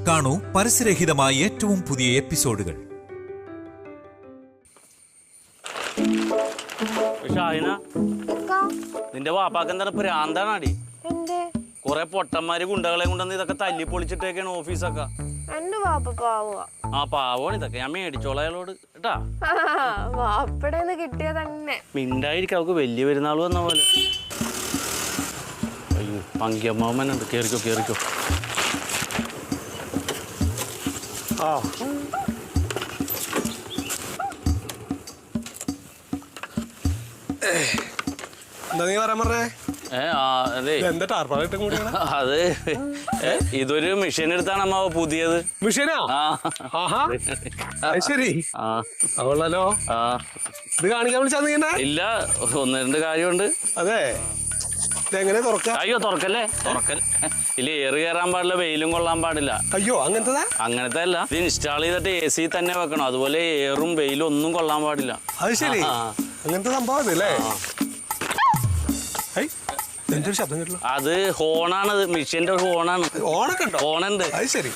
കാണൂ പരസ്യരഹിതമായ ഏറ്റവും പുതിയ എപ്പിസോഡുകൾ. നിന്റെ വാപ്പാക്ക് എന്താണ് ഭ്രാന്താണാടി? കൊറേ പൊട്ടന്മാര് ഗുണ്ടകളെ കൊണ്ടുവന്ന് ഇതൊക്കെ തല്ലി പൊളിച്ചിട്ടേക്കാണ് ഓഫീസൊക്കെ. എന്റെ വാപ്പ പാവുക. ആ പാവമാണ് ഇതൊക്കെ. ഞാൻ മേടിച്ചോളാം അയാളോട് കേട്ടാ. വാപ്പടേന്ന് കിട്ടിയ തന്നെ മിണ്ടായിരിക്കും. അവക്ക് വലിയ പെരുന്നാൾ വന്ന പോലെ. അയ്യോ പങ്കിയമ്മാവനുണ്ട്. കേറിക്കോ കേറിക്കോ. ആ എന്താ നീ പറയാൻ പറഞ്ഞേ? അത് ഇതൊരു മെഷീൻ എടുത്താണ് അമ്മാവ പുതിയത്. മെഷീനാ? ശരി. അതുകൊള്ളാലോ. ഇത് കാണിക്കാൻ വിളിച്ചാ? ഇല്ല, ഒന്ന് രണ്ട് കാര്യമുണ്ട്. അതെ, ഇതെങ്ങനെ തുറക്കാം? അയ്യോ തുറക്കല്ലേ, തുറക്കൽ ഇല്ല. ഏറ് കയറാൻ പാടില്ല, വെയിലും കൊള്ളാൻ പാടില്ല. അയ്യോ അങ്ങനത്തെ അങ്ങനത്തെ അല്ല. ഇത് ഇൻസ്റ്റാൾ ചെയ്തിട്ട് AC തന്നെ വെക്കണം. അതുപോലെ ഏറും വെയിലും ഒന്നും കൊള്ളാൻ പാടില്ല. അത് ശരി, അങ്ങനത്തെ സംഭവം അല്ലേ? അത് ഹോണാണ്. മെഷീന്റെ ഹോണാണ്. ഓണൊക്കെ ഉണ്ടോ? ഹോണുണ്ട്. അത് ശരി.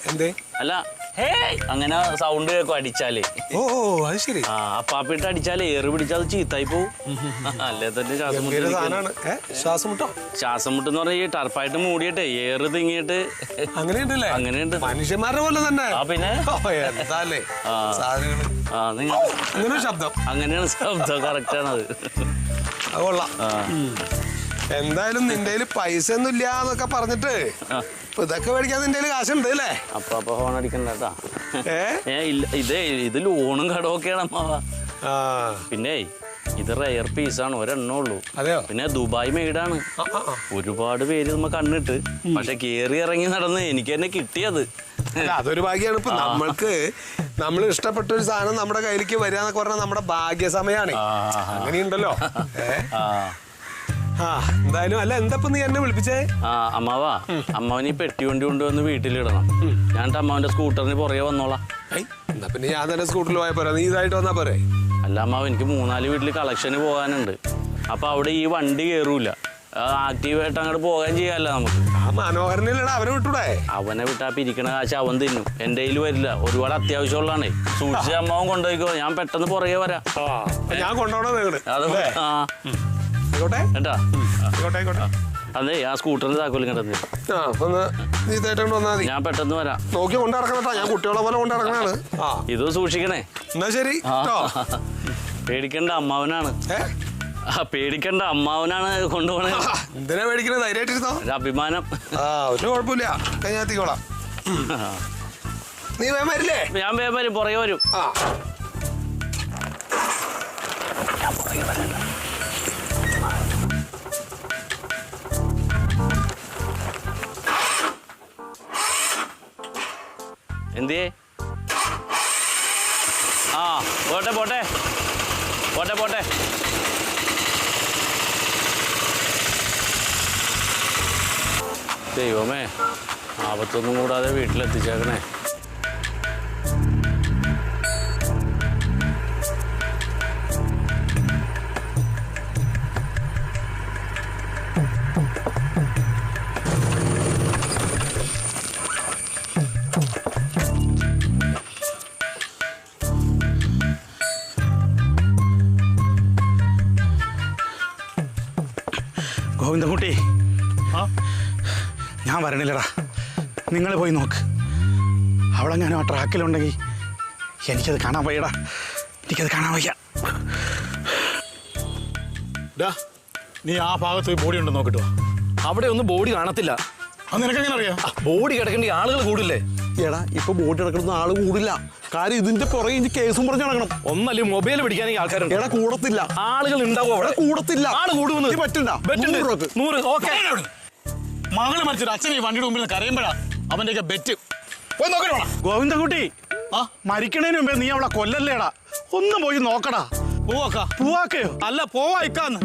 എന്തേ? അല്ല അങ്ങനെ സൗണ്ട് കേൾക്കും അടിച്ചാലേ. ഓ അത് ശരി. അപ്പാപ്പിട്ട് അടിച്ചാലേ ഏറ് പിടിച്ചാൽ ചീത്തായി പോവും. അല്ലേ തന്നെ ശ്വാസം മുട്ടോ? ശ്വാസം മുട്ടെന്ന് പറഞ്ഞാൽ ഈ ടർപ്പായിട്ട് മൂടിയിട്ടെ ഏറ് തിങ്ങിയിട്ട് അങ്ങനെയുണ്ടല്ലേ? അങ്ങനെയുണ്ട്. മനുഷ്യന്മാരുടെ പോലെ തന്നെ. പിന്നെ ശബ്ദം അങ്ങനെയാണ്. ശബ്ദം കറക്റ്റ് ആണ്. അത് കൊള്ളാം. എന്തായാലും നിന്റെ പൈസ ഒന്നും ഇല്ല എന്നൊക്കെ പറഞ്ഞിട്ട് ഇതൊക്കെ മേടിക്കാൻ നിന്റെ കാശുണ്ട് അല്ലേ? അപ്പൊ ഹോൺ അടിക്കണ്ടാ. ഇത് ലോണും കടമൊക്കെയാണ് അമ്മാവ. പിന്നെ ഇത് റയർ പീസാണ്, ഒരെണ്ണുള്ളൂ. പിന്നെ ദുബായ് മെയ്ഡാണ്. ഒരുപാട് പേര് നമ്മ കണ്ടിട്ട്, പക്ഷെ കേറി ഇറങ്ങി നടന്ന് എനിക്ക് തന്നെ കിട്ടിയത്. അതൊരു ഭാഗ്യമാണ്. ഇപ്പൊ നമ്മൾ ഇഷ്ടപ്പെട്ട ഒരു സാധനം നമ്മുടെ കയ്യിലേക്ക് വരിക എന്നൊക്കെ പറഞ്ഞാൽ നമ്മുടെ ഭാഗ്യസമയാണ്. അങ്ങനെയുണ്ടല്ലോ. എന്തായാലും അല്ല, എന്താ നീ എന്നെ വിളിപ്പിച്ചേ? അമ്മാവാ, അമ്മാവന് ഈ പെട്ടി വണ്ടി കൊണ്ടുവന്ന് വീട്ടിലിടണം. ഞാൻ അമ്മാവന്റെ സ്കൂട്ടറിന് പുറകെ വന്നോളാം. എന്നാ പിന്നെ ഞാൻ തന്നെ സ്കൂട്ടറിൽ പോയാ പോരാ, നീ ഇതായിട്ട് വന്നാ പോരെ? അല്ല അമ്മാവ്, എനിക്ക് 3-4 വീട്ടിൽ കളക്ഷന് പോകാനുണ്ട്. അപ്പൊ അവിടെ ഈ വണ്ടി കയറൂല. ആക്റ്റീവായിട്ട് അങ്ങോട്ട് പോകാൻ ചെയ്യാല്ലോ നമുക്ക്. മനോഹരനല്ലടാ, അവനെ വിട്ടൂടെ? അവനെ വിട്ടാ പിരിക്കണ കാശ് അവൻ തിന്നും. എന്റെ കയ്യിൽ വരില്ല. ഒരുപാട് അത്യാവശ്യമുള്ളതാണേ. സൂക്ഷിച്ച് അമ്മാവൻ കൊണ്ടുപോയിക്കോ. ഞാൻ പെട്ടെന്ന് പുറകെ വരാം. ഞാൻ കൊണ്ടുപോകണോ? അതെ, ആ സ്കൂട്ടറിന് താക്കോലും കിടന്നു. ഞാൻ പെട്ടെന്ന് വരാം. നോക്കി കൊണ്ടിറക്കണട്ടാ, ഞാൻ കുട്ടികളെ പോലെ കൊണ്ടിറങ്ങണാണ്. ഇത് സൂക്ഷിക്കണേ. എന്നാ ശരി. പേടിക്കണ്ട, അമ്മാവനാണ്. പേടിക്കണ്ട, അമ്മാവനാണ് കൊണ്ടുപോണേ. എന്തിനാ പേടിക്കണേ? ധൈര്യമായിട്ടിരുന്നോ. ഒരു അഭിമാനം. ഒരു കുഴപ്പമില്ല, ഞാൻ എത്തിക്കോളാം. നീ വേഗം വരില്ലേ? ഞാൻ വേഗം വരും, പുറകെ വരും. എന്തിയേ? പോട്ടെ പോട്ടെ പോട്ടെ പോട്ടെ. ദൈവമേ, ആപത്തൊന്നും കൂടാതെ വീട്ടിലെത്തിച്ചേക്കണേ. ഗോവിന്ദൻകുട്ടി, ഞാൻ വരണില്ലടാ. നിങ്ങൾ പോയി നോക്ക്. അവിടെ ഞാൻ ആ ട്രാക്കിലുണ്ടെങ്കിൽ എനിക്കത് കാണാൻ വയ്യടാ. എനിക്കത് കാണാൻ വയ്യ. നീ ആ ഭാഗത്ത് ബോഡി ഉണ്ടെന്ന് നോക്കിട്ടോ. അവിടെ ഒന്നും ബോഡി കാണത്തില്ല. അത് നിനക്കെങ്ങനെ അറിയാം? ബോഡി കിടക്കേണ്ട ആളുകൾ കൂടില്ലേ? എടാ, ഇപ്പൊ ബോഡി കിടക്കുന്ന ആള് കൂടില്ല. കാര്യം ഇതിന്റെ പുറകെ കേസും പറഞ്ഞു നടക്കണം. ഒന്നല്ലേ മൊബൈൽ പിടിക്കാനെങ്കിൽ ആൾക്കാരുണ്ട്. എടാ കൂടത്തില്ല. ആളുകൾ ഉണ്ടാവും അവിടെ. കൂടത്തില്ല. ആള് കൂടുമെന്ന് പറ്റില്ല. 100. ഓക്കെ. മകള് മരിച്ചൊരു അച്ഛൻ ഈ വണ്ടിയുടെ മുമ്പിൽ കരയുമ്പോഴാ അവന്റെയൊക്കെ ബെറ്റ്. പോയി നോക്കണോ? ഗോവിന്ദൻകുട്ടി, മരിക്കണേന് മുമ്പേ നീ അവളെ കൊല്ലല്ലേടാ. ഒന്ന് പോയി നോക്കടാ. പൂവാക്കയോ? അല്ല, പോവാ ഇക്കാന്ന്.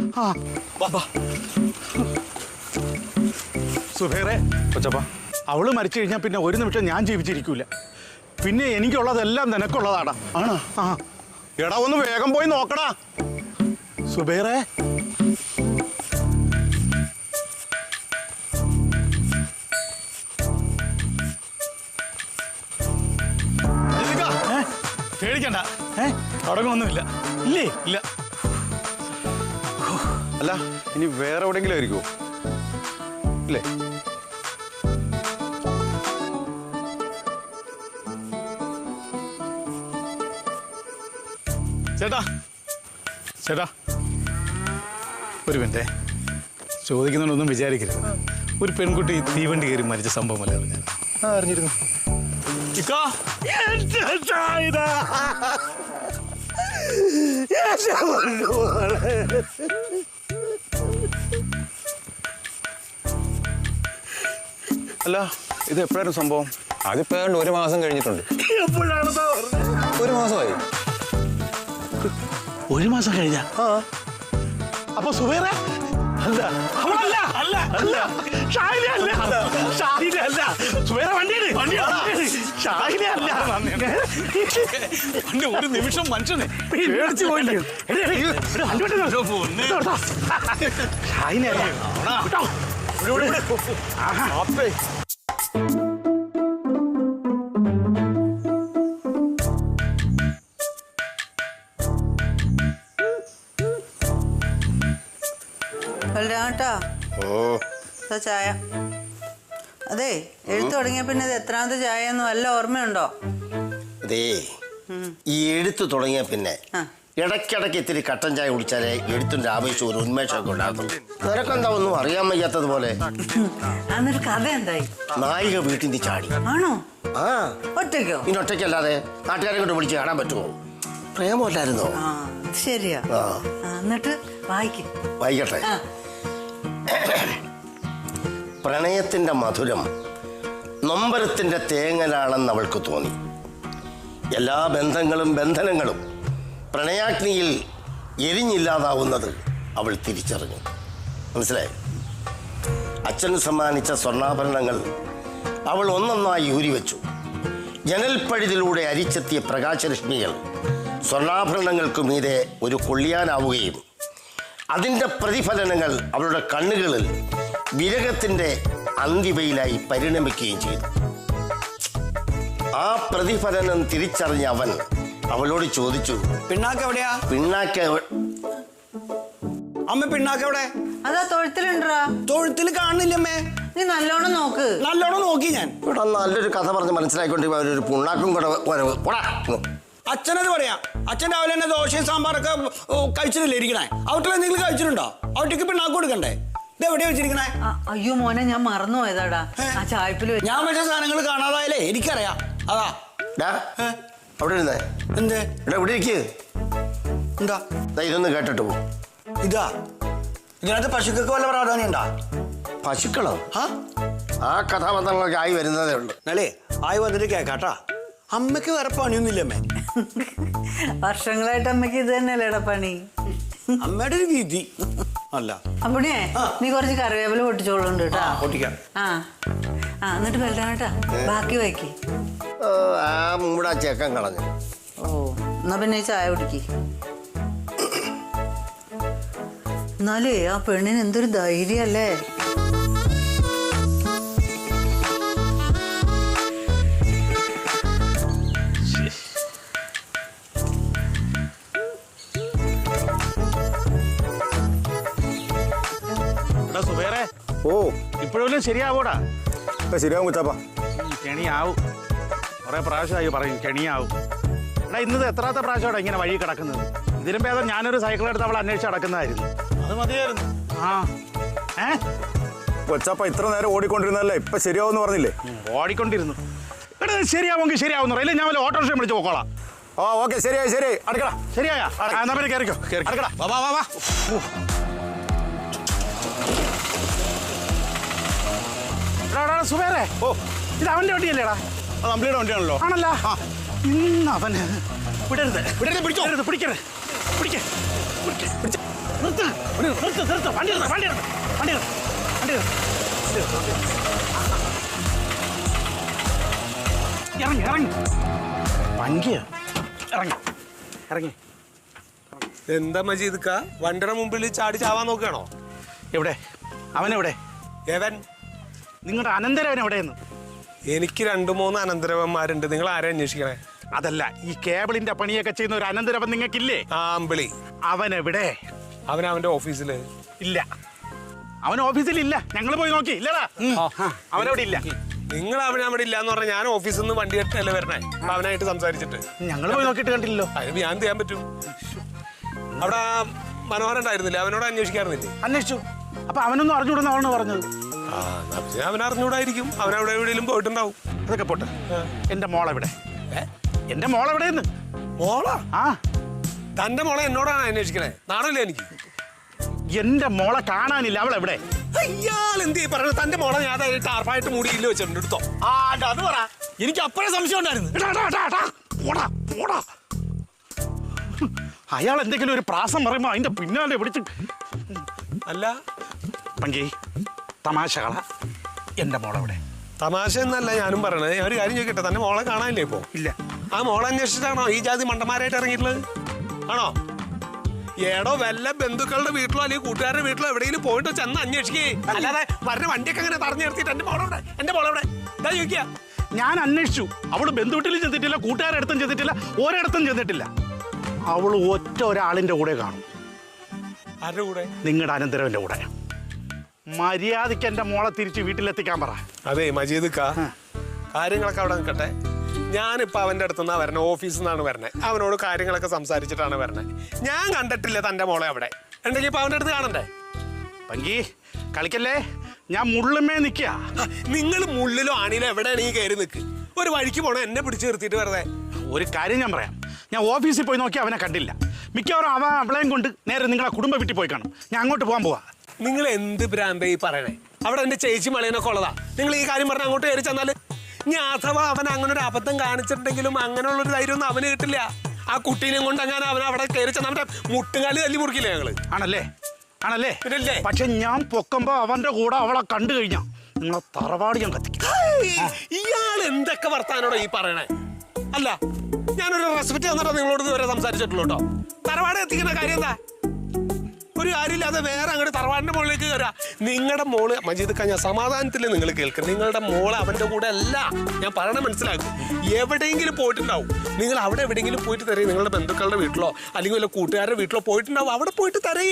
സുബേറെ, അവള് മരിച്ചു കഴിഞ്ഞാൽ പിന്നെ ഒരു നിമിഷം ഞാൻ ജീവിച്ചിരിക്കൂല. പിന്നെ എനിക്കുള്ളതെല്ലാം നിനക്കുള്ളതാടാ. ആണോ? എടാ, ഒന്ന് വേഗം പോയി നോക്കടാ സുബേറെ. പേടിക്കണ്ട. തുടങ്ങൊന്നുമില്ല. ഇല്ലേ? ഇല്ല. അല്ല ഇനി വേറെ എവിടെയെങ്കിലും ആയിരിക്കുമോ? ഇല്ലേ? ചേട്ടാ ചേട്ടാ ഒരു മിനിറ്റേ, ചോദിക്കുന്നതൊന്നും വിചാരിക്കരുത്. ഒരു പെൺകുട്ടി തീവണ്ടി കയറി മരിച്ച സംഭവമല്ലേ അറിഞ്ഞത്? അറിഞ്ഞിരുന്നു. അല്ല ഇത് എപ്പോഴായിരുന്നു സംഭവം? അതിപ്പോ 1 മാസം കഴിഞ്ഞിട്ടുണ്ട്. ഒരു മാസമായി. 1 മാസം കഴിഞ്ഞ? അപ്പൊ സുബൈറ അല്ല, അവളല്ല, അല്ല അല്ല ഷാഹിന അല്ല, ഷാഹിന അല്ല, സുബൈറ വണ്ടിയാണ്, ഷാഹിന അല്ല. ഒരു നിമിഷം മനുഷ്യനെ പേടിച്ചു പോയില്ലേ? ഷാഹിന അല്ല. ചായ. അതെ, എഴുത്ത് തുടങ്ങിയ പിന്നെ ഇത് എത്രാമത്തെ ചായ എന്ന് വല്ല ഓർമ്മയുണ്ടോ? അതേ, ഈ എഴുത്ത് തുടങ്ങിയ പിന്നെ ഇടയ്ക്കിടയ്ക്ക് ഇത്തിരി കട്ടൻ ചായ കുടിച്ചാലേ എഴുത്തിന്റെ ആവേശം ഒരു ഉന്മേഷമൊക്കെ ഉണ്ടാകും. നിനക്കെന്താ ഒന്നും അറിയാൻ വയ്യാത്തതുപോലെ. എന്നിട്ട് കഥ എന്തായി? നായിക വീട്ടിൽ നിന്ന് ചാടി. ആണോ? ആ, ഒറ്റയ്ക്കോ? ഇനി ഒറ്റയ്ക്കല്ലാതെ നാട്ടുകാരെ കൊണ്ട് വിളിച്ച് കാണാൻ പറ്റുമോ? പ്രേമല്ലായിരുന്നോ? ശരിയാ. എന്നിട്ട് വായിക്കട്ടെ. പ്രണയത്തിന്റെ മധുരം നൊമ്പരത്തിന്റെ തേങ്ങലാണെന്ന് അവൾക്ക് തോന്നി. എല്ലാ ബന്ധനങ്ങളും പ്രണയാഗ്നിയിൽ എരിഞ്ഞില്ലാതാവുന്നത് അവൾ തിരിച്ചറിഞ്ഞു. മനസ്സിലായി? അച്ഛൻ സമ്മാനിച്ച സ്വർണ്ണാഭരണങ്ങൾ അവൾ ഒന്നൊന്നായി ഊരിവെച്ചു. ജനൽപ്പഴുതിലൂടെ അരിച്ചെത്തിയ പ്രകാശരശ്മികൾ സ്വർണ്ണാഭരണങ്ങൾക്കു മീതെ ഒരു കൊള്ളിയാനാവുകയും അതിൻ്റെ പ്രതിഫലനങ്ങൾ അവളുടെ കണ്ണുകളിൽ വിരഹത്തിൻ്റെ അന്തിവയിലായി പരിണമിക്കുകയും ചെയ്തു. ആ പ്രതിഫലനം തിരിച്ചറിഞ്ഞ അവൻ അവളോട് ചോദിച്ചു, പിണ്ണാക്ക് എവിടെയാ? അമ്മ പിണ്ണാക്ക് എവിടെ? അതാ തൊഴുത്തിലുണ്ടാ. തൊഴുത്തിൽ കാണുന്നില്ലമ്മേ. നീ നല്ലോണം നോക്ക്. നല്ലോണം നോക്കി ഞാൻ. ഇവിടെ നല്ലൊരു കഥ പറഞ്ഞ് മനസ്സിലാക്കിക്കൊണ്ട് ഒരു പുണ്ണാക്കും കൂടെ. അച്ഛനത് പറയാം. അച്ഛൻ രാവിലെ തന്നെ ദോശയും സാമ്പാറൊക്കെ കഴിച്ചിട്ടില്ലേ ഇരിക്കണേ? അവട്ടിൽ എന്തെങ്കിലും കഴിച്ചിട്ടുണ്ടോ? അവട്ടിക്ക് പിണ്ണാക്ക് കൊടുക്കണ്ടേ? ഇത് എവിടെയാ വെച്ചിരിക്കണേ? അയ്യോ മോനെ, ഞാൻ മറന്നു പോയതാടാ. ആ ചായപ്പില് ഞാൻ വെച്ച സാധനങ്ങൾ കാണാതായാലേ എനിക്കറിയാം. അതാ അവിടെ ഇരുന്നേ. എന്തേ ഇവിടെ ഇരിക്ക്. എന്താ ഇതൊന്ന് കേട്ടിട്ട് പോ. ഇതാ, ഇതിനകത്ത് പശുക്കൾക്ക് വല്ല പ്രാധാന്യം ഉണ്ടാ? പശുക്കളോ? ആ കഥാപാത്രങ്ങളൊക്കെ ആയി വരുന്നതേ ഉള്ളൂ. അല്ലേ, ആയി വന്നിട്ട് കേക്കാട്ടാ. അമ്മയ്ക്ക് വേറെ പണിയൊന്നുമില്ലമ്മേ. വർഷങ്ങളായിട്ട് അമ്മയ്ക്ക് ഇത് തന്നെയല്ലേടാ പണി. അമ്മയുടെ ഒരു വിധി അല്ല. അപ്പണേ, നീ കുറച്ച് കറിവേപ്പില പൊട്ടിച്ചോളുണ്ട് കേട്ടാ. പൊട്ടിക്കാം. എന്നിട്ട് വലുതാട്ടാ ബാക്കി വായിക്കി. ആ മുമ്പ് ആ ചേക്കൻ കളഞ്ഞു. ഓ, എന്നാ പിന്നെ ഈ ചായ കുടിക്ക്. എന്നാലേ ആ പെണ്ണിന് എന്തൊരു ധൈര്യല്ലേ. സുബൈറേ, ഓ ഇപ്പോഴും ശരിയാവൂടാ? ശരിയാവും കുച്ചാപ്പ. കെണിയാവും. കുറെ പ്രാവശ്യമായി പറയും കെണിയാവും. എടാ, ഇന്നത് എത്രാത്ത പ്രാവശ്യമാണ് ഇങ്ങനെ വഴി കിടക്കുന്നത്? ഇതിലും ഭേദം ഞാനൊരു സൈക്കിൾ എടുത്ത് അവൾ അന്വേഷിച്ച് നടക്കുന്നതായിരുന്നു. അത് മതിയായിരുന്നു. കൊച്ചാപ്പ ഇത്ര നേരം ഓടിക്കൊണ്ടിരുന്നല്ലേ, ഇപ്പൊ ശരിയാവും പറഞ്ഞില്ലേ? ഓടിക്കൊണ്ടിരുന്നു. എടാ, ശരിയാവുമെങ്കിൽ ശരിയാവുന്നു. ഇല്ല, ഞാൻ വല്ല ഓട്ടോറിക്ഷ വിളിച്ച് പോക്കോളാം. ഓക്കെ, ശരിയായി. അടുക്കള ശരിയായ എന്നാ പിന്നെ കയറിക്കോ. അടുക്കള വാ വാ വാ. സുബേറെ, ഇത് അവന്റെ വണ്ടിയല്ലേടാ? അത് അമ്പിളിയുടെ വണ്ടിയാണല്ലോ. ആണല്ലോ. ഇന്ന് അവൻ വിടരുത്. പിടിക്കരുത്. വണ്ടി ഇറങ്ങി. എന്താ മജീദ്ക്ക, വണ്ടിയുടെ മുമ്പിൽ ചാടി ചാവാൻ നോക്കുകയാണോ? എവിടെ അവനെവിടെ? ഏവൻ? നിങ്ങളുടെ അനന്തരവൻ എവിടെയെന്ന്? എനിക്ക് 2-3 അനന്തരവന്മാരുണ്ട്. നിങ്ങൾ ആരെ അന്വേഷിക്കണേ? അതല്ല, ഈ കേബിളിന്റെ പണിയൊക്കെ ചെയ്യുന്ന ഒരു അനന്തരവൻ നിങ്ങൾക്കില്ലേ? അമ്പിളി. അവൻ എവിടെ? അവൻ അവന്റെ ഓഫീസില് ഇല്ല. അവൻ ഓഫീസിലില്ല. ഞങ്ങൾ പോയി നോക്കി. ഇല്ലടാ, അവനവിടെ ഇല്ല. നിങ്ങൾ അവൻ അവിടെ ഇല്ല എന്ന് പറഞ്ഞാൽ ഞാൻ ഓഫീസിൽ നിന്ന് വണ്ടി എടുത്തല്ലേ വരണേ. അവനായിട്ട് സംസാരിച്ചിട്ട് ഞങ്ങൾ പോയി നോക്കിയിട്ട് കണ്ടില്ലല്ലോ. അതിന് ഞാൻ ചെയ്യാൻ പറ്റും. അവിടെ മനോഹരൻ ഉണ്ടായിരുന്നില്ല, അവനോട് അന്വേഷിക്കാറുന്നില്ലേ? അന്വേഷിച്ചു. അപ്പൊ അവനൊന്നും അറിഞ്ഞുകൂടുന്ന പറഞ്ഞത്. അവൻ അറിഞ്ഞൂടായിരിക്കും. അവൻ അവിടെ എവിടെയെങ്കിലും പോയിട്ടുണ്ടാവും. അതൊക്കെ പോട്ടെ. എന്റെ മോളെവിടെ? എന്റെ മോളെവിടെയെന്ന്? മോളാ? ആ, തന്റെ മോളെ എന്നോടാണ് അന്വേഷിക്കണേ. നാണല്ലേ എനിക്ക്? എന്റെ മോളെ കാണാനില്ല. അവളെവിടെ? ഇയാൾ എന്ത് പറഞ്ഞത്? തന്റെ മോളെ ഞാൻ ടാർപ്പായിട്ട് മൂടി ഇല്ല വെച്ചിട്ടുണ്ട്. എടുത്തോ. അത് പറ. എനിക്ക് അപ്പോഴേ സംശയം ഉണ്ടായിരുന്നു. അയാൾ എന്തെങ്കിലും ഒരു പ്രാസം പറയുമ്പോ അതിന്റെ പിന്നാലെ പിടിച്ച്. അല്ല പങ്കി, തമാശകള. എന്റെ മോളെവിടെ? തമാശ എന്നല്ല ഞാനും പറയണത്. ഞാൻ ഒരു കാര്യം ചോദിക്കട്ടെ, തന്റെ മോളെ കാണാനില്ലേ ഇപ്പോ? ഇല്ല. ആ മോളെ അന്വേഷിച്ചിട്ടാണോ ഈ ജാതി മണ്ടന്മാരായിട്ട് ഇറങ്ങിയിട്ടുള്ളത്? ആണോ? ഏടോ വല്ല ബന്ധുക്കളുടെ വീട്ടിലോ അല്ലെങ്കിൽ കൂട്ടുകാരുടെ വീട്ടിലോ എവിടെയെങ്കിലും പോയിട്ട് ചെന്ന് അന്വേഷിക്കേ. അല്ലാതെ പറഞ്ഞ വണ്ടിയൊക്കെ അങ്ങനെ തറഞ്ഞു നിർത്തിയിട്ട് എന്റെ മോളെവിടെ ഇതാ ചോദിക്കുക. ഞാൻ അന്വേഷിച്ചു. അവള് ബന്ധുവീട്ടിലും ചെന്നിട്ടില്ല, കൂട്ടുകാരടുത്തും ചെന്നിട്ടില്ല, ഒരിടത്തും ചെന്നിട്ടില്ല. അവള് ഒറ്റ ഒരാളിന്റെ കൂടെ കാണും. ആരുടെ കൂടെ? നിങ്ങളുടെ അനന്തരവന്റെ കൂടെ. മര്യാദയ്ക്ക് എന്റെ മോളെ തിരിച്ച് വീട്ടിലെത്തിക്കാൻ പറ. അതെ മജീദ്, കാര്യങ്ങളൊക്കെ അവിടെ നിൽക്കട്ടെ. ഞാനിപ്പോൾ അവൻ്റെ അടുത്തുനിന്നാണ് വരണേ, ഓഫീസിൽ നിന്നാണ് വരണേ. അവനോട് കാര്യങ്ങളൊക്കെ സംസാരിച്ചിട്ടാണ് വരണേ. ഞാൻ കണ്ടിട്ടില്ല തൻ്റെ മോളെ അവിടെ. ഉണ്ടെങ്കിൽ ഇപ്പോൾ അവൻ്റെ അടുത്ത് കാണണ്ടേ? പങ്കി കളിക്കല്ലേ, ഞാൻ മുള്ളുമേ നിൽക്കുക. നിങ്ങൾ മുള്ളിലോ ആണിലോ എവിടെയാണ് ഈ കയറി നിൽക്ക്. ഒരു വഴിക്ക് പോണോ എന്നെ പിടിച്ച് നിർത്തിയിട്ട് വെറുതെ. ഒരു കാര്യം ഞാൻ പറയാം. ഞാൻ ഓഫീസിൽ പോയി നോക്കി അവനെ കണ്ടില്ല. മിക്കവാറും അവളെയും കൊണ്ട് നേരെ നിങ്ങളെ കുടുംബ വീട്ടിൽ പോയി കാണും. ഞാൻ അങ്ങോട്ട് പോകാൻ പോവാ. നിങ്ങൾ എന്ത് ഭ്രാന്ത ഈ പറയണേ? അവിടെ എൻ്റെ ചേച്ചി മളയനൊക്കെ ഉള്ളതാ. നിങ്ങൾ ഈ കാര്യം പറഞ്ഞാൽ അങ്ങോട്ട് കയറി ചെന്നാൽ ഇനി അഥവാ അവൻ അങ്ങനെ ഒരു അബദ്ധം കാണിച്ചിട്ടുണ്ടെങ്കിലും അങ്ങനെയുള്ളൊരു ധൈര്യമൊന്നും അവന് കിട്ടില്ല. ആ കുട്ടീനെയും കൊണ്ട് അങ്ങനെ അവൻ അവിടെ കയറി ചെന്ന് അവന്റെ മുട്ടുകാല് തല്ലി മുറിക്കില്ലേ ഞങ്ങള്? ആണല്ലേ? ആണല്ലേ? പിന്നല്ലേ? പക്ഷെ ഞാൻ പൊക്കുമ്പോ അവന്റെ കൂടെ അവളെ കണ്ടു കഴിഞ്ഞാ നിങ്ങളെ തറവാട് ഞാൻ കത്തിക്കും. ഇയാൾ എന്തൊക്കെ വർത്താനോടോ ഈ പറയണേ? അല്ല, ഞാനൊരു റെസ്പെക്ട് തന്നിട്ടാ നിങ്ങളോട് ഇതുവരെ സംസാരിച്ചിട്ടുള്ളൂ കേട്ടോ. തറവാട് എത്തിക്കുന്ന കാര്യം എന്താ? ഒരു കാര്യമില്ലാതെ വേറെ അങ്ങോട്ട് തറവാടിന്റെ മുകളിലേക്ക് കയറാ. നിങ്ങളുടെ മോള് മജീദ് ഞാൻ സമാധാനത്തിൽ നിങ്ങൾ കേൾക്കുക. നിങ്ങളുടെ മോള് അവന്റെ കൂടെ അല്ല. ഞാൻ പറയണ മനസ്സിലാക്കും. എവിടെയെങ്കിലും പോയിട്ടുണ്ടാവും. നിങ്ങൾ അവിടെ എവിടെയെങ്കിലും പോയിട്ട് തരേ. നിങ്ങളുടെ ബന്ധുക്കളുടെ വീട്ടിലോ അല്ലെങ്കിൽ വല്ല കൂട്ടുകാരുടെ വീട്ടിലോ പോയിട്ടുണ്ടാവും. അവിടെ പോയിട്ട് തരേ.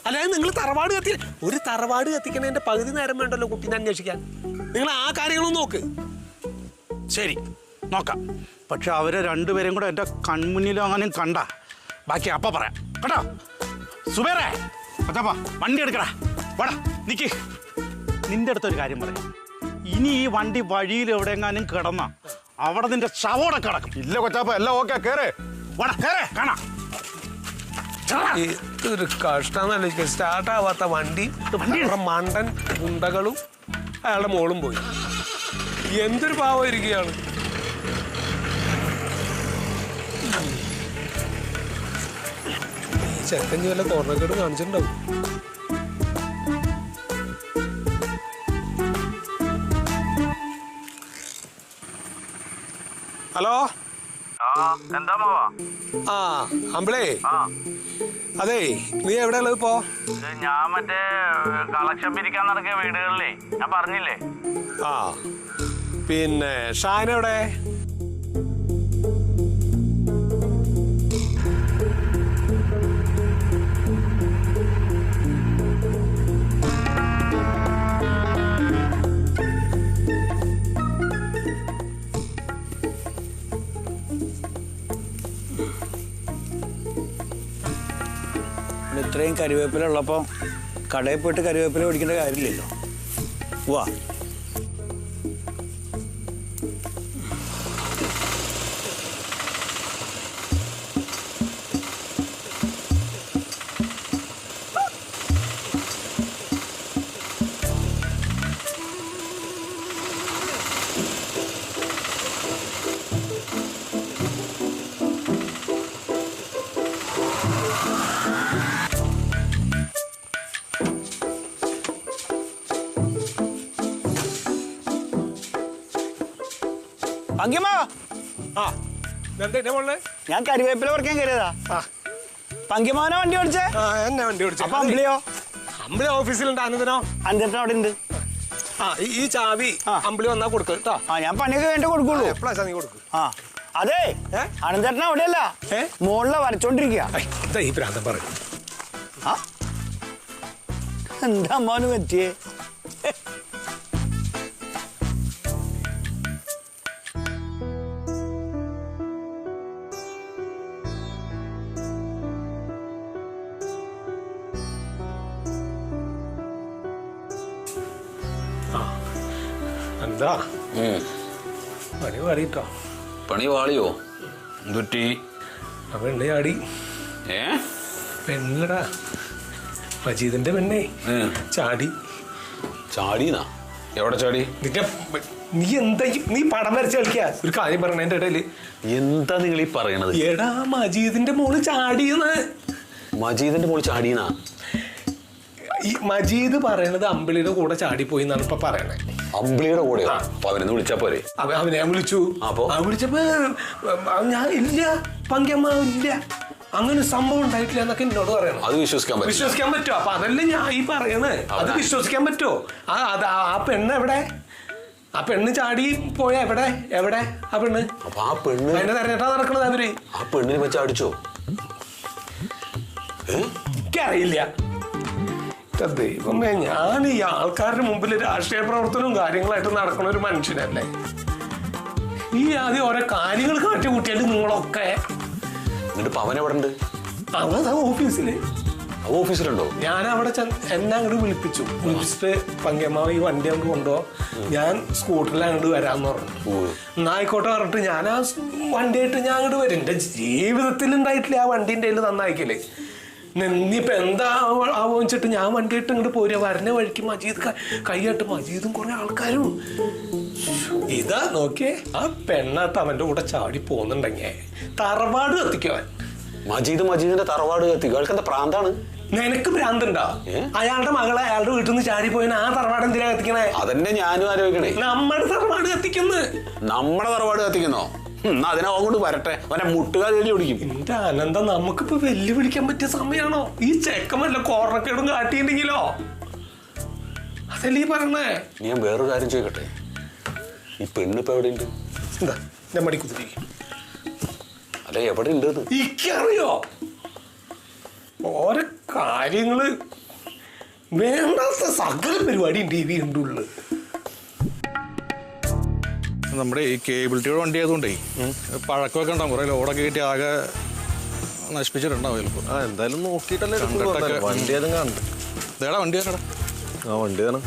അല്ലാതെ നിങ്ങൾ തറവാട് കത്തി ഒരു തറവാട് കത്തിക്കുന്നതിന്റെ പകുതി നേരം വേണ്ടല്ലോ കുട്ടീനെ അന്വേഷിക്കാൻ. നിങ്ങൾ ആ കാര്യങ്ങളും നോക്ക്. ശരി, നോക്കാം. പക്ഷെ അവരെ രണ്ടുപേരും കൂടെ എന്റെ കൺമുന്നിലോ അങ്ങനെ കണ്ട ബാക്കി അപ്പ പറയാം കേട്ടോ. സുബേറേ, അച്ഛാ വണ്ടി എടുക്കടാ. വാടാ, നിക്ക്. നിന്റെ അടുത്തൊരു കാര്യം പറയാം. ഇനി ഈ വണ്ടി വഴിയിൽ എവിടെയെങ്ങാനും കിടന്ന അവിടെ നിന്റെ ശവോടെ കിടക്കും. ഇല്ല കൊച്ചാപ്പ, എല്ലാം ഓക്കെ. കേറ്. വാടാ, കേറേ, കാണാം. ഇതൊരു കഷ്ടമെന്നല്ല. സ്റ്റാർട്ട് ആവാത്ത വണ്ടി, മണ്ടൻ ഗുണ്ടകളും അയാളുടെ മോളും പോയി. എന്തൊരു പാവമായിരിക്കുകയാണ്. ചെക്കഞ്ഞ് വല്ല കോർണക്കേട് കാണിച്ചിട്ടുണ്ടാവും. ഹലോ, ആ അമ്പിളേ, അതെ നീ എവിടെയുള്ളത് ഇപ്പോ? ഞാൻ മറ്റേ കളക്ഷൻ പിരിക്കാൻ നടക്കിയ വീടുകളിലേ ഞാൻ പറഞ്ഞില്ലേ. ആ പിന്നെ ഷാൻ എവിടെ? ഇത്രയും കറിവേപ്പില ഉള്ളപ്പോൾ കടയിൽ പോയിട്ട് കറിവേപ്പില മേടിക്കേണ്ട കാര്യമില്ലല്ലോ. വാ. പങ്കിമാ, ആ എന്താ മോളെ? ഞാൻ കറിവേപ്പില പറിക്കാൻ കയറിയതാ. പങ്കിമാനോ വണ്ടി ഓടിച്ചേ? എന്നെ വണ്ടി ഓടിച്ചു. അപ്പൊ അമ്പിളിയോ? അമ്പിളി ഓഫീസിലുണ്ട്. അനന്തനോ? അനന്തൻ അവിടെ ഉണ്ട്. ആ ഈ ചാവി അമ്പിളി വന്നാ കൊടുക്കുക കേട്ടോ. ആ ഞാൻ പണിയൊക്കെ വേണ്ടി കൊടുക്കുള്ളൂ. എപ്പോഴാ നീ കൊടുക്കും? ആ അതെ അനന്തേട്ടൻ അവിടെയല്ല മുകളിലെ വരച്ചോണ്ടിരിക്കുക ഈ പ്രാന്തം പറയും എന്താ അമ്മാവന് പറ്റിയേ? എന്താ പണി പാടിട്ടോ? പണി വാളിയോ? എന്തുറ്റി? പെണ്ണ് ചാടി. പെണ്ണടാ, മജീദിന്റെ പെണ്ണേ ചാടി. ചാടിന്നാ? എവിടെ ചാടി? നീ എന്താ നീ പടം വരച്ച് കളിക്കാ? ഒരു കാര്യം പറഞ്ഞ എന്റെ ഇടയില് എന്താ നിങ്ങൾ ഈ പറയണത്? എടാ മജീദിന്റെ മോള് ചാടിയെന്ന്. മജീദിന്റെ മോള് ചാടിയെന്നാ? ഈ മജീദ് പറയണത് അമ്പിളിയുടെ കൂടെ ചാടിപ്പോയി എന്നാണ് ഇപ്പൊ പറയണേ. അമ്പിളിയുടെ കൂടെ? അപ്പൊ അവനെന്ന് വിളിച്ചാ പോരെ? അവനെ ഞാൻ വിളിച്ചു. അപ്പൊ വിളിച്ചപ്പോ ഞാൻ ഇല്ല പങ്കമ്മ ഇല്ല, അങ്ങനെ സംഭവം ഉണ്ടായിട്ടില്ല എന്നൊക്കെ എന്നോട് പറയണം. അത് വിശ്വസിക്കാൻ പറ്റുമോ? അപ്പൊ അതല്ലേ ഞാൻ ഈ പറയണേ. അത് വിശ്വസിക്കാൻ പറ്റുമോ? ആ പെണ്ണ് എവിടെ? ആ പെണ്ണ് ചാടി പോയ എവിടെ? ആ പെണ്ണ്? അപ്പൊ ആ പെണ്ണ് അതിനെ തെരഞ്ഞെടുത്താ നടക്കണത് അവര്. ആ പെണ്ണിനെ വെച്ച് അടിച്ചോ? എനിക്കറിയില്ല. ദൈവമേ, ഞാൻ ഈ ആൾക്കാരുടെ മുമ്പിൽ രാഷ്ട്രീയ പ്രവർത്തനവും കാര്യങ്ങളായിട്ട് നടക്കുന്ന ഒരു മനുഷ്യനല്ലേ. ഈ ആദ്യം ഓരോ കാര്യങ്ങൾ കാട്ടി കൂട്ടിയാലും നിങ്ങളൊക്കെ. എന്നിട്ട് അവൻ എവിടെ ഉണ്ട്? അവൻ ഓഫീസില്. ഓഫീസിലുണ്ടോ? ഞാൻ അവിടെ എന്നെ അങ്ങോട്ട് വിളിപ്പിച്ചിട്ട് പങ്കമ്മ ഈ വണ്ടി അങ്ങോട്ട് കൊണ്ടുപോ, ഞാൻ സ്കൂട്ടറിൽ അങ്ങോട്ട് വരാന്ന് പറഞ്ഞു. എന്നായിക്കോട്ടെ പറഞ്ഞിട്ട് ഞാൻ ആ വണ്ടിയായിട്ട് ഞാൻ അങ്ങോട്ട് വരും. എന്റെ ജീവിതത്തിൽ ഉണ്ടായിട്ടില്ല ആ വണ്ടീൻ്റെ കയ്യിൽ നന്നായിക്കല്. ഇനിയിപ്പോ എന്താ ആവോച്ചിട്ട് ഞാൻ വണ്ടിയിട്ട് ഇങ്ങോട്ട് പോരുക. വരണ വഴിക്ക് മജീദ് കൈയാട്ട് മജീദും കുറെ ആൾക്കാരും. ഇതാ നോക്കിയേ, ആ പെണ്ണാട്ട് അവന്റെ കൂടെ ചാടി പോകുന്നുണ്ടെങ്കിൽ തറവാട് കത്തിക്കുവാൻ. മജീദിന്റെ തറവാട് കത്തിക്കും? അയാൾക്ക് എന്താ പ്രാന്താണ്? നിനക്ക് ഭ്രാന്തുണ്ടോ? അയാളുടെ മകളെ അയാളുടെ വീട്ടിൽ നിന്ന് ചാടി പോയിന് ആ തറവാട് എന്തിനാ കത്തിക്കണേ? അതന്നെ ഞാനും ആലോചിക്കണേ. നമ്മുടെ തറവാട് കത്തിക്കുന്നു. നമ്മുടെ തറവാട് കത്തിക്കുന്നോ? അതിനെ അങ്ങോട്ട് വരട്ടെ, അവനെ മുട്ടുകാൽ എഴുതി ഓടിക്കും. എന്റെ അനന്തം, നമുക്കിപ്പോ വെല്ലുവിളിക്കാൻ പറ്റിയ സമയമാണോ? ഈ ചെക്കമല്ല കോർണക്കേടും കാട്ടിയിട്ടുണ്ടെങ്കിലോ? അതല്ലേ ഈ പറഞ്ഞേ. ഞാൻ വേറൊരു കാര്യം ചോദിക്കട്ടെ, ഈ പെണ്ണിപ്പോ എവിടെ ഉണ്ട്? എന്താ ഞാൻ മടി കുത്തിരി? അല്ല, എവിടെ ഉണ്ട്? എനിക്കറിയോ ഓരോ കാര്യങ്ങള്. വേണ്ടാത്ത സകല പരിപാടിയും ടി വി ഉണ്ട് ഉള്ളു. നമ്മുടെ ഈ കേബിൾ ടിയുടെ വണ്ടി ആയതുകൊണ്ടേ പഴക്കമൊക്കെ ഉണ്ടാവും. കുറെ ലോഡൊക്കെ കിട്ടി ആകെ നശിപ്പിച്ചിട്ടുണ്ടാവും ചിലപ്പോൾ. എന്തായാലും നോക്കിയിട്ടല്ലേ വണ്ടി ഏതും കാണുന്നുണ്ട്. ഇതേടാ വണ്ടി തന്നെടാ. വണ്ടി തന്നെ.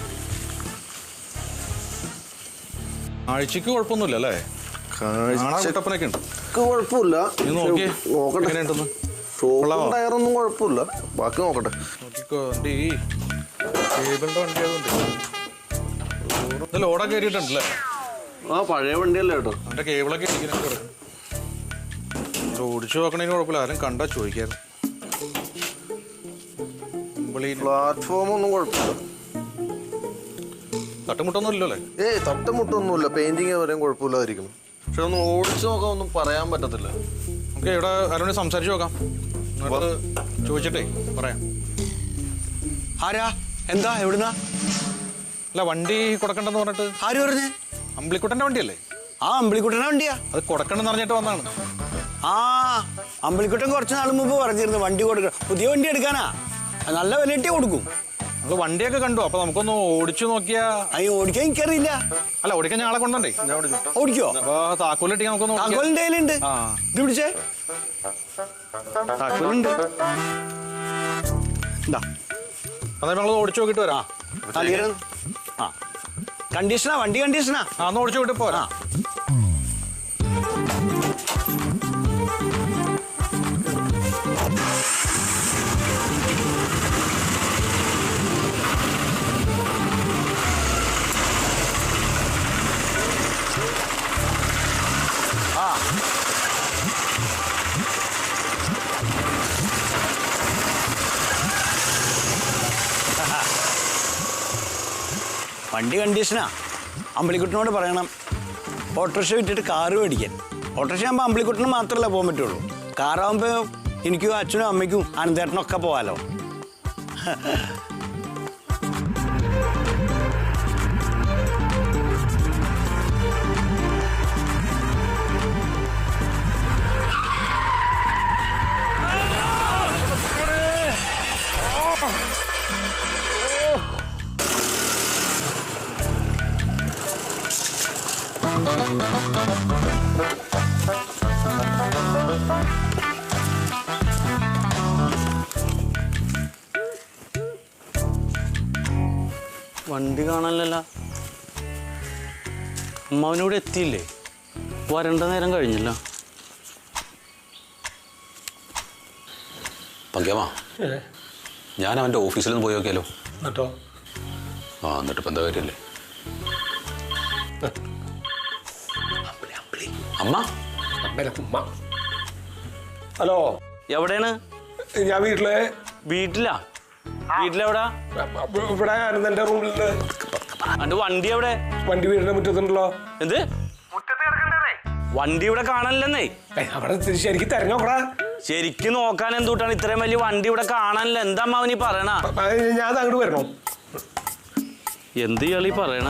ആഴ്ചക്ക് കുഴപ്പമൊന്നുമില്ല അല്ലേ? കുട്ടപ്പനൊക്കെ ഉണ്ട്. കുഴപ്പമില്ല. നീ നോക്കിയേ നോക്കട്ടെ എങ്ങനെയുണ്ടെന്ന്. ടയറൊന്നും കുഴപ്പമില്ല, ബാക്കി നോക്കട്ടെ. നോക്കിക്കോ, വണ്ടി ഈ കേബിളിന്റെ വണ്ടി ആയതുകൊണ്ട് ലോഡൊക്കെ കയറിയിട്ടുണ്ടല്ലേ? ആ പഴയ വണ്ടിയല്ലേ കേട്ടോ. അവൻ്റെ കേബിളൊക്കെ ഇരിക്കുന്നൊക്കെ ഓടിച്ചു നോക്കണേന് കുഴപ്പമില്ല. ആരും കണ്ടാ ചോദിക്കായിരുന്നു. പ്ലാറ്റ്ഫോം ഒന്നും കുഴപ്പമില്ല. തട്ടുമുട്ടൊന്നും ഇല്ലല്ലേ? തട്ടുമുട്ടൊന്നുമില്ല. പെയിന്റിങ് വരെയും കുഴപ്പമില്ലാതിരിക്കുന്നു. പക്ഷെ ഒന്ന് ഓടിച്ചു നോക്കാൻ ഒന്നും പറയാൻ പറ്റത്തില്ല. നമുക്ക് ഇവിടെ ആരോട് സംസാരിച്ചു നോക്കാം. ചോദിച്ചിട്ടേ പറയാം. ആരാ? എന്താ? എവിടുന്നാ? അല്ല, വണ്ടി കൊടുക്കണ്ടെന്ന് പറഞ്ഞിട്ട്. ആര് പറഞ്ഞേ? അമ്പിളിക്കുട്ടൻ്റെ വണ്ടിയല്ലേ? ആ അമ്പിളിക്കുട്ടൻ്റെ വണ്ടിയാ. അത് കൊടുക്കണമെന്ന് പറഞ്ഞിട്ട് വന്നാണ്. ആ അമ്പിളിക്കുട്ടൻ കുറച്ച് നാൾ മുമ്പ് പറഞ്ഞിരുന്നു വണ്ടി കൊടുക്കണം. പുതിയ വണ്ടി എടുക്കാനാ, നല്ല വിലയിട്ടേ കൊടുക്കും. നമ്മൾ വണ്ടിയൊക്കെ കണ്ടു. അപ്പൊ നമുക്കൊന്ന് ഓടിച്ചു നോക്കിയാ. ഓടിക്കാൻ എനിക്കറിയില്ല. അല്ല, ഓടിക്കാൻ ഞങ്ങളെ കൊണ്ടേ. ഓടിക്കോ? അപ്പൊ താക്കോലിട്ടി നമുക്കൊന്ന്. താക്കോലിന്റെ കയ്യിലുണ്ട്. ഇത് പിടിച്ചേ. താക്കോലുണ്ട്. എന്താ അതായത് ഞങ്ങൾ ഓടിച്ചു നോക്കിട്ട് വരാം. കണ്ടീഷനാ, വണ്ടി കണ്ടീഷനാ. ഒന്ന് ഓടിച്ചു നോക്കിട്ട് പോരാ. വണ്ടി കണ്ടീഷനാ. അമ്പിളിക്കുട്ടനോട് പറയണം ഓട്ടോറിക്ഷ വിട്ടിട്ട് കാറ് മേടിക്കാൻ. ഓട്ടോറിക്ഷ ആകുമ്പോൾ അമ്പിളിക്കുട്ടന് മാത്രമല്ല പോകാൻ പറ്റുള്ളൂ. കാറാകുമ്പോൾ എനിക്കും അച്ഛനും അമ്മയ്ക്കും അനന്തേട്ടനൊക്കെ പോകാമല്ലോ. വണ്ടി കാണാനല്ല. അമ്മാവനിവിടെ എത്തിയില്ലേ? വരണ്ട നേരം കഴിഞ്ഞില്ല. പങ്കിയമ്മ, ഞാൻ അവൻ്റെ ഓഫീസിലൊന്ന് പോയി നോക്കിയാലോ? എന്നിട്ടോ? എന്നിട്ട് ഇപ്പം എന്താ കാര്യമല്ലേ? അമ്മ ഉമ്മ. ഹലോ, എവിടെയാണ്? ഞാൻ വീട്ടിലെ. വീട്ടിലാ? വീട്ടിലെവിടാ? ഇവിടെ എന്റെ റൂമിലുണ്ട്. എന്റെ വണ്ടി എവിടെ? വണ്ടി വീടിന്റെ മുറ്റത്തുണ്ടല്ലോ. എന്ത്? വണ്ടി ഇവിടെ കാണാനില്ലെന്നേ. അവിടെ ശരിക്കും തെരഞ്ഞോക്കടാ. ശരിക്കും നോക്കാൻ എന്തുട്ടാണ് ഇത്രയും വലിയ വണ്ടി ഇവിടെ കാണാനില്ല? എന്താ അമ്മാവനീ പറയണ? ഞാൻ അങ്ങോട്ട് വരണോ? എന്ത് ഇയാളീ പറയണ?